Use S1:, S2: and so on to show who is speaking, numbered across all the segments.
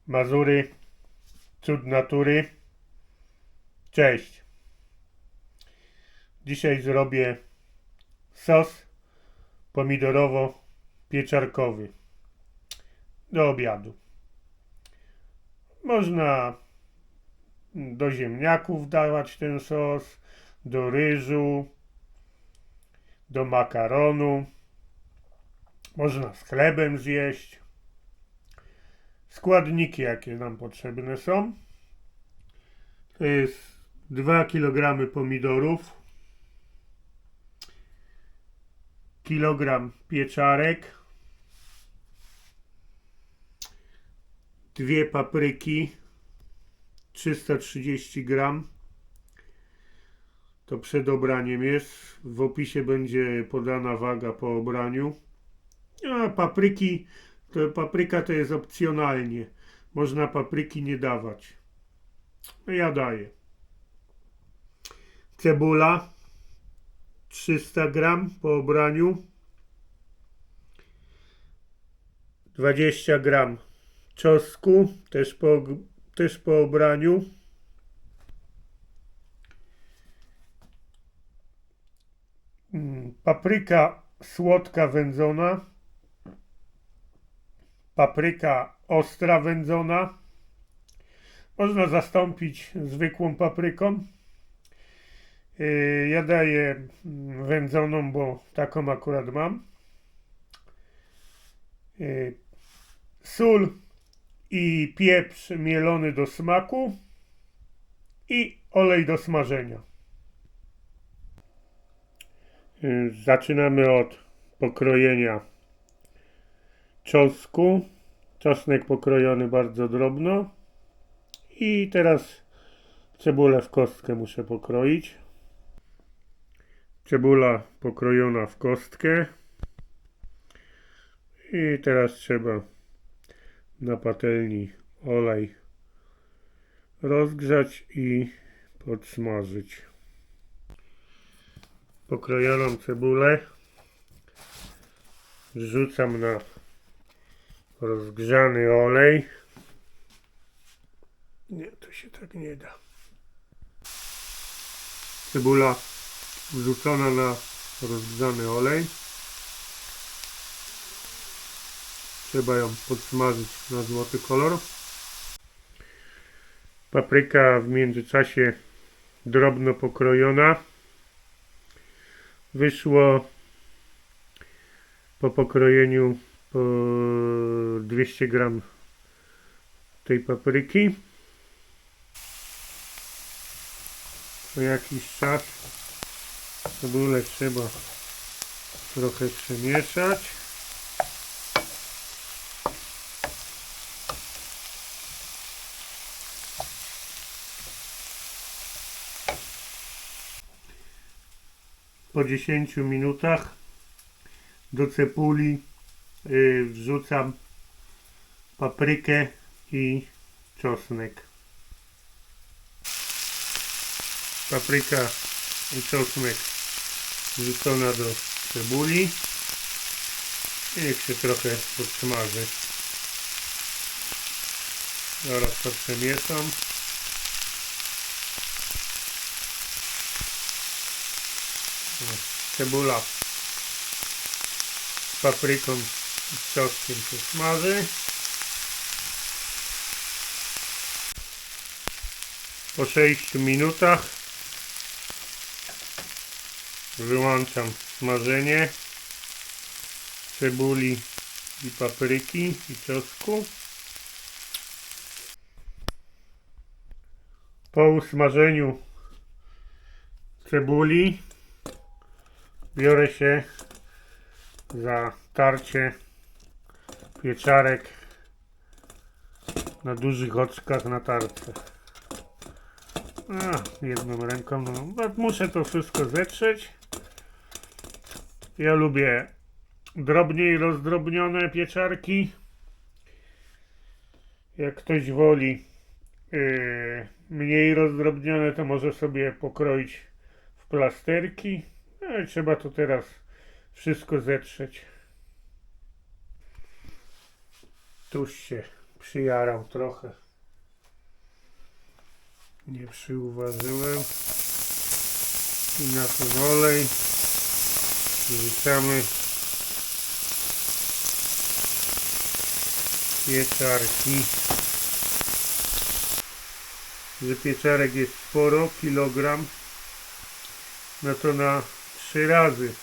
S1: Mazury, cud natury. Cześć. Dzisiaj zrobię sos pomidorowo-pieczarkowy do obiadu. Można do ziemniaków dawać ten sos, do ryżu, do makaronu. Można z chlebem zjeść. Składniki, jakie nam potrzebne są, to jest 2 kg pomidorów, kilogram pieczarek, 2 papryki, 330 gram. To przed obraniem jest. W opisie będzie podana waga po obraniu. A papryka to jest opcjonalnie. Można papryki nie dawać. Ja daję. Cebula 300 gram po obraniu. 20 gram czosnku też po obraniu. Papryka słodka wędzona. Papryka ostra wędzona. Można zastąpić zwykłą papryką. Ja daję wędzoną, bo taką akurat mam. Sól i pieprz mielony do smaku i olej do smażenia. Zaczynamy od pokrojenia czosnku. Czosnek pokrojony bardzo drobno. I teraz cebulę w kostkę muszę pokroić. Cebula pokrojona w kostkę. I teraz trzeba na patelni olej rozgrzać i podsmażyć. Pokrojoną cebulę wrzucam na rozgrzany olej. Nie, to się tak nie da. Cebula wrzucona na rozgrzany olej. Trzeba ją podsmażyć na złoty kolor. Papryka w międzyczasie drobno pokrojona. Wyszło po pokrojeniu po 200 gram tej papryki. Po jakiś czas cebulę trzeba trochę przemieszać. Po 10 minutach do cebuli wrzucam paprykę i czosnek. Papryka i czosnek wrzucona do cebuli. Niech się trochę podsmaży. Zaraz to przemieszam. Cebula z papryką i z czosnkiem się smaży. Po 6 minutach wyłączam smażenie cebuli i papryki i czosnku. Po usmażeniu cebuli biorę się za tarcie pieczarek na dużych oczkach na tarce. Jedną ręką, muszę to wszystko zetrzeć. Ja lubię drobniej rozdrobnione pieczarki. Jak ktoś woli mniej rozdrobnione, to może sobie pokroić w plasterki. No i trzeba to teraz wszystko zetrzeć. Tuż się przyjarał trochę. Nie przyuważyłem. I na ten olej wrzucamy pieczarki. Że pieczarek jest sporo, kilogram, no to na 3 razy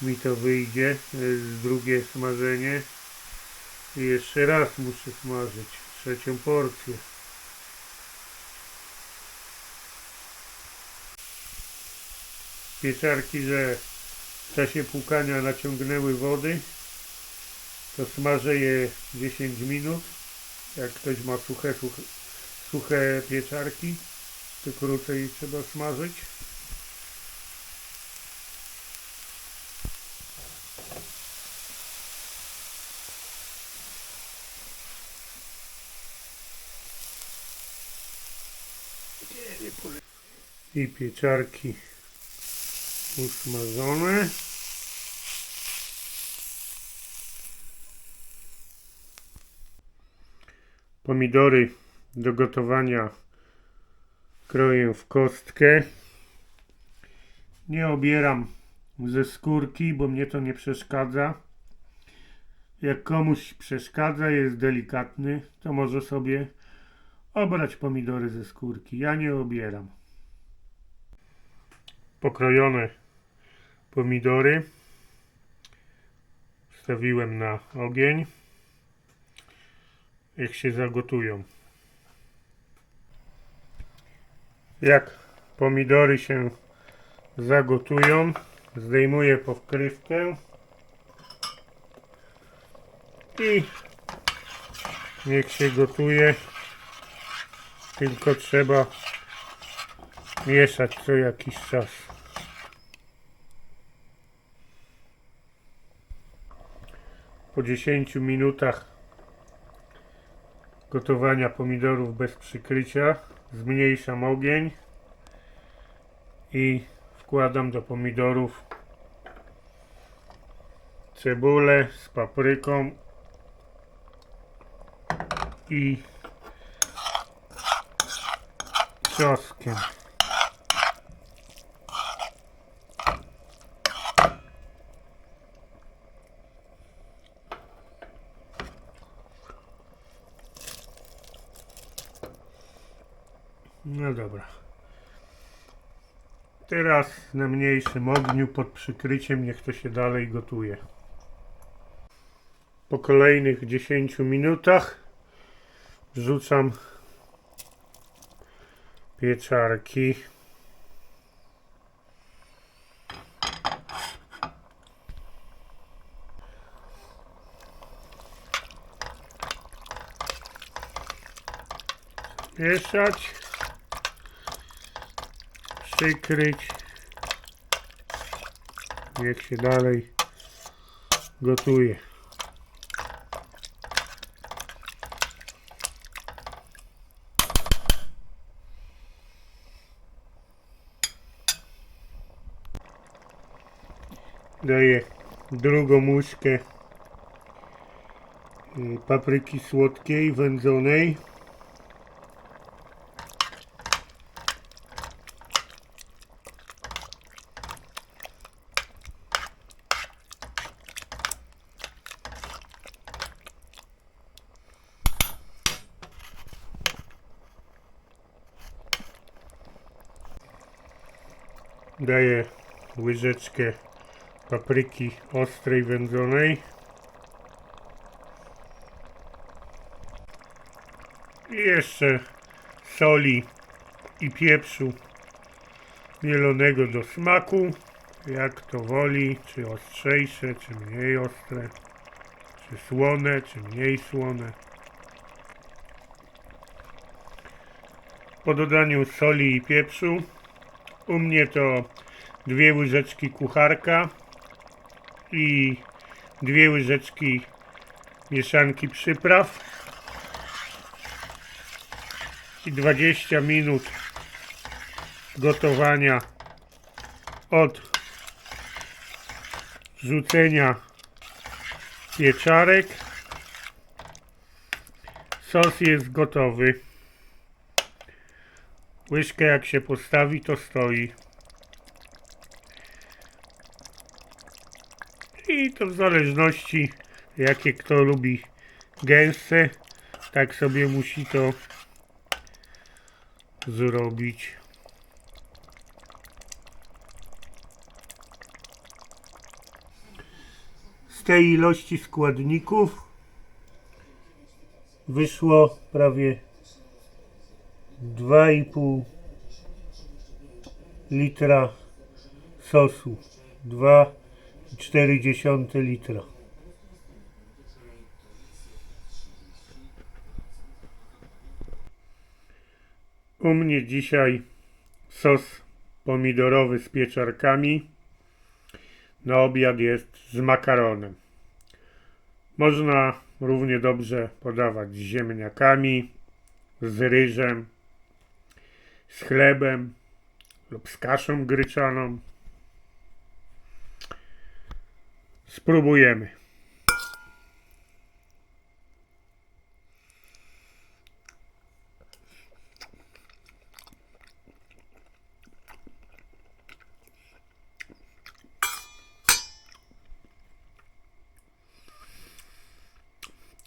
S1: mi to wyjdzie, drugie smażenie i jeszcze raz muszę smażyć trzecią porcję. Pieczarki, że w czasie płukania naciągnęły wody, to smażę je 10 minut. Jak ktoś ma suche pieczarki, to krócej trzeba smażyć. I pieczarki usmażone. Pomidory do gotowania kroję w kostkę. Nie obieram ze skórki, bo mnie to nie przeszkadza. Jak komuś przeszkadza, jest delikatny, to może sobie obrać pomidory ze skórki. Ja nie obieram. Pokrojone pomidory wstawiłem na ogień. Jak się zagotują. Jak pomidory się zagotują, zdejmuję pokrywkę i niech się gotuje, tylko trzeba mieszać co jakiś czas. Po 10 minutach gotowania pomidorów bez przykrycia zmniejszam ogień i wkładam do pomidorów cebulę z papryką i czosnkiem. No dobra. Teraz na mniejszym ogniu pod przykryciem niech to się dalej gotuje. Po kolejnych 10 minutach wrzucam pieczarki. Mieszać. Przykryć. Niech się dalej gotuje. Daję drugą łyżkę papryki słodkiej, wędzonej. Daję łyżeczkę papryki ostrej, wędzonej i jeszcze soli i pieprzu mielonego do smaku, jak to woli, czy ostrzejsze, czy mniej ostre, czy słone, czy mniej słone. Po dodaniu soli i pieprzu, u mnie to 2 łyżeczki kucharka i 2 łyżeczki mieszanki przypraw i 20 minut gotowania od wrzucenia pieczarek Sos jest gotowy. Łyżkę jak się postawi, to stoi. I to w zależności jakie kto lubi gęste, tak sobie musi to zrobić. Z tej ilości składników wyszło prawie 2,5 litra sosu. 2,4 litra. U mnie dzisiaj sos pomidorowy z pieczarkami. Na obiad jest z makaronem. Można równie dobrze podawać z ziemniakami, z ryżem, z chlebem lub z kaszą gryczaną. Spróbujemy.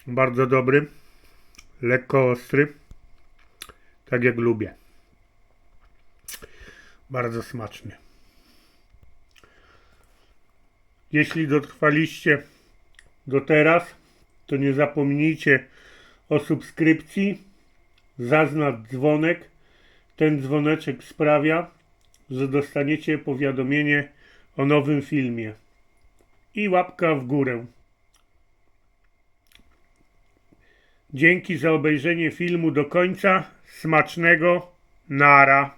S1: Bardzo dobry, lekko ostry, tak jak lubię. Bardzo smaczny. Jeśli dotrwaliście do teraz, to nie zapomnijcie o subskrypcji, zaznacz dzwonek. Ten dzwoneczek sprawia, że dostaniecie powiadomienie o nowym filmie. I łapka w górę. Dzięki za obejrzenie filmu do końca. Smacznego. Nara.